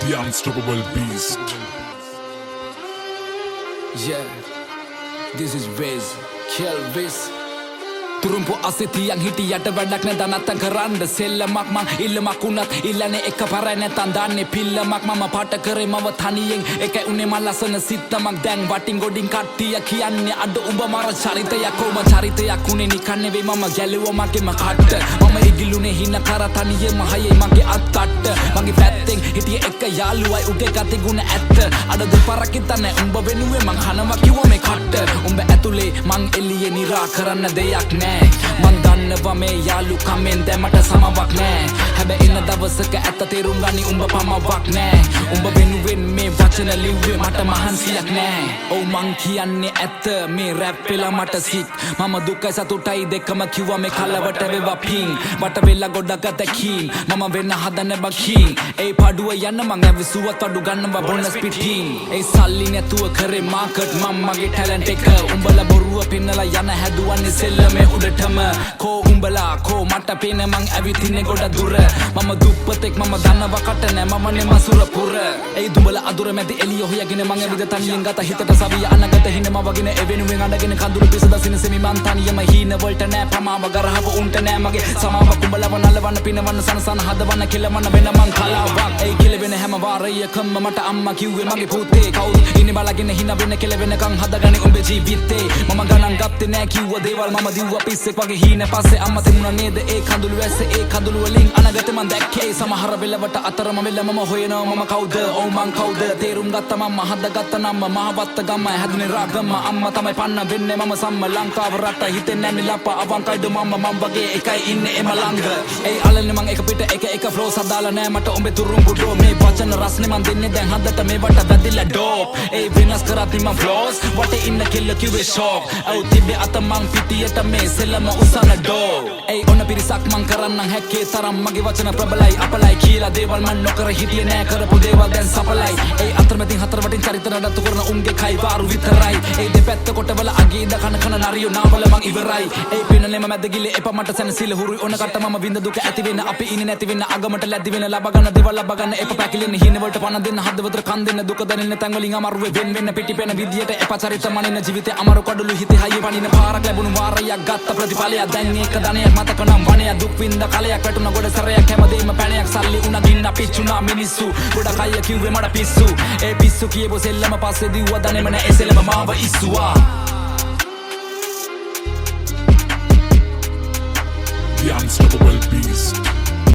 The unstoppable beast. Yeah, this is Wiz, Kill Wiz. Turumpu asitiang hitiyata වැඩක් නැ දනත්තන් කරන්න සෙල්ලමක් මං ඉල්ලමක් උනත් ඉල්ලන්නේ එක පාරයි නැතන් දාන්නේ පිල්ලමක් මම පාට කරේ මව තනියෙන් එකයි උනේ මල් ලසන සිත්තමක් දැන් වටින් ගොඩින් කට්ටිය කියන්නේ අඩ උඹ මර චරිතයක් කොම චරිතයක් උනේ නිකන් නෙවෙයි මම ගැලුවා මගේම කට්ට මම ඉගිලුනේ හින කර තනියෙම හයේ මගේ අත්තට්ට මගේ පැත්තෙන් හිටිය එක යාළුවයි උගේ ගති ගුණ ඇත්ත අඩ දෙපාරක් හිතන්නේ උඹ වෙනුවේ මං හනවා කිව්වා මේ කට්ට උඹ ඇතුලේ මං එළියේ නිරා කරන්න දෙයක් නෑ මන් දන්නවා මේ යාළුකමෙන් දැමට සමවක් නෑ හැබැයි ඉන්න දවසක ඇත්ත තේරුම් ගනි උඹ පමවක් නෑ උඹ වෙනුවෙන් මේ වචන ලිව්වේ මට මහන්සියක් නෑ ඔව් මං කියන්නේ ඇත්ත මේ රැප් වෙලා මට සිත් මම දුකයි සතුටයි දෙකම කිව්වා මේ කලවට වේවා පිං වට වෙලා ගොඩක් අතකින් මම වෙන්න හදන බකින් ඒ පාඩුව යන්න මං ඇවිසුවත් අඩු ගන්නවා බොනස් පිටින් ඒ සල්ලි නැතුව කරේ මාකට් මම මගේ ටැලන්ට් එක උඹලා බොරුව පින්නලා යන හැදුවන්නේ සෙල්ලමේ උඩටම කෝ උඹලා කෝ මට පේන මං ඇවිතින්නේ ගොඩ දුර මම දුප්පතෙක් මම දන්නවා කට නෑ මම නේ මසුර පුර ඒ දුඹලා අදුර මැදි එළිය හොයගෙන මං ඇවිද තනියෙන් ගත හිතට සවිය අනගත හිනම වගෙන එවෙනුවෙන් අඬගෙන කඳුළු පිස දසින සෙමි මං තනියම හීන වලට නෑ පමාව ගරහව උන්ට නෑ මගේ සමාව කුඹලව නලවන්න පිනවන්න සනසන හදවන්න කෙලවන්න වෙන මං කලාවක් ඒ කෙලවෙන හැම වාරයකම මට අම්මා කිව්වේ මගේ පුතේ කවුද ඉන්නේ බලගෙන හින වෙන කෙලවෙනකන් හදගන්නේ උඹේ ජීවිතේ මම ගණන් ගත්තේ නෑ කිව්ව දේවල් මම දිව්වා පිස්සෙක් වගේ හීන පස්සේ අම්මා තිබුණා නේද ඒ කඳුළු වැස්සේ ඒ කඳුළු වලින් අනගතේ මං දැක්කේ සමහර වෙලවට අතරම වෙල මම හොයනවා මම කවුද ඔව් මං කවුද තේරුම් ගත්තා මම හදගත්ත නම්ම මහවත්ත ගම්ම හැදුනේ රාගම්ම අම්මා තමයි පන්න වෙන්නේ මම සම්ම ලංකාව රට හිතෙන්නේ නෑ ලප්පා අවංකයිද මම වගේ එකයි ඉන්නේ එම ළඟ ඒ අලන්නේ මං එක පිට එක ෆ්ලෝස් හදාලා නෑ මට උඹේ තුරුම්බු ඩෝ මේ වචන රස්නේ මං දෙන්නේ දැන් හදට මේවට වැදිලා ඩෝප් ඒ වෙනස් කරත් මං ෆ්ලෝස් වටේ ඉන්න කෙල්ල කිව්වේ ෂොක් ඔව් තිබ්බේ අත මං පිටියට මේ සෙල්ලම උසන ඩෝ ඒ ඔන්න පිරිසක් මං කරන්නම් හැක්කේ තරම් මගේ වචන ප්‍රබලයි අපලයි කියලා දේවල් මං නොකර හිටියේ නෑ කරපු දේවල් දැන් සපලයි ඒ අතරමැදින් හතර වටින් චරිත නඩත්තු කරන උන්ගේ කයි වාරු විතරයි ඒ දෙපැත්ත කොටවල අගීද කන නරියෝ නාවල මං ඉවරයි ඒ පිනලෙම මැද ගිලේ එපා මට සැනසීල හුරුයි ඕන කට මම විඳ දුක ඇති වෙන අපි ඉන්නේ නැති වෙන අගමට ලැබි වෙන ලබ ගන්න දේවල් ලබ ගන්න එපා පැකිලෙන හින වලට පණ දෙන්න හදවතට කන් දෙන්න දුක දැනෙන තැන් වලින් අමාරුවේ වෙන් වෙන්න පිටිපෙන විදියට එපා චරිත මනින ජීවිතේ අමාරු කඩළු හිතේ හයිය වනින පාරක් ලැබුණු වාරයක් ගත්ත ප්‍රතිඵලයක් දැන් ඒක ධනයක් මතක නම් වණයක් දුක් විඳ කලයක් වැටුණ ගොඩ සරයක් හැමදේම පැණයක් සල්ලි උණ ගින්න පිච්චුණා මිනිස්සු ගොඩක් අය කිව්වේ මට පිස්සු ඒ පිස්සු කියපු සෙල්ලම පස්සේ දිව්වා දනේම නෑ ඒ සෙල්ලම මාව ඉස්සුවා The unstoppable beast.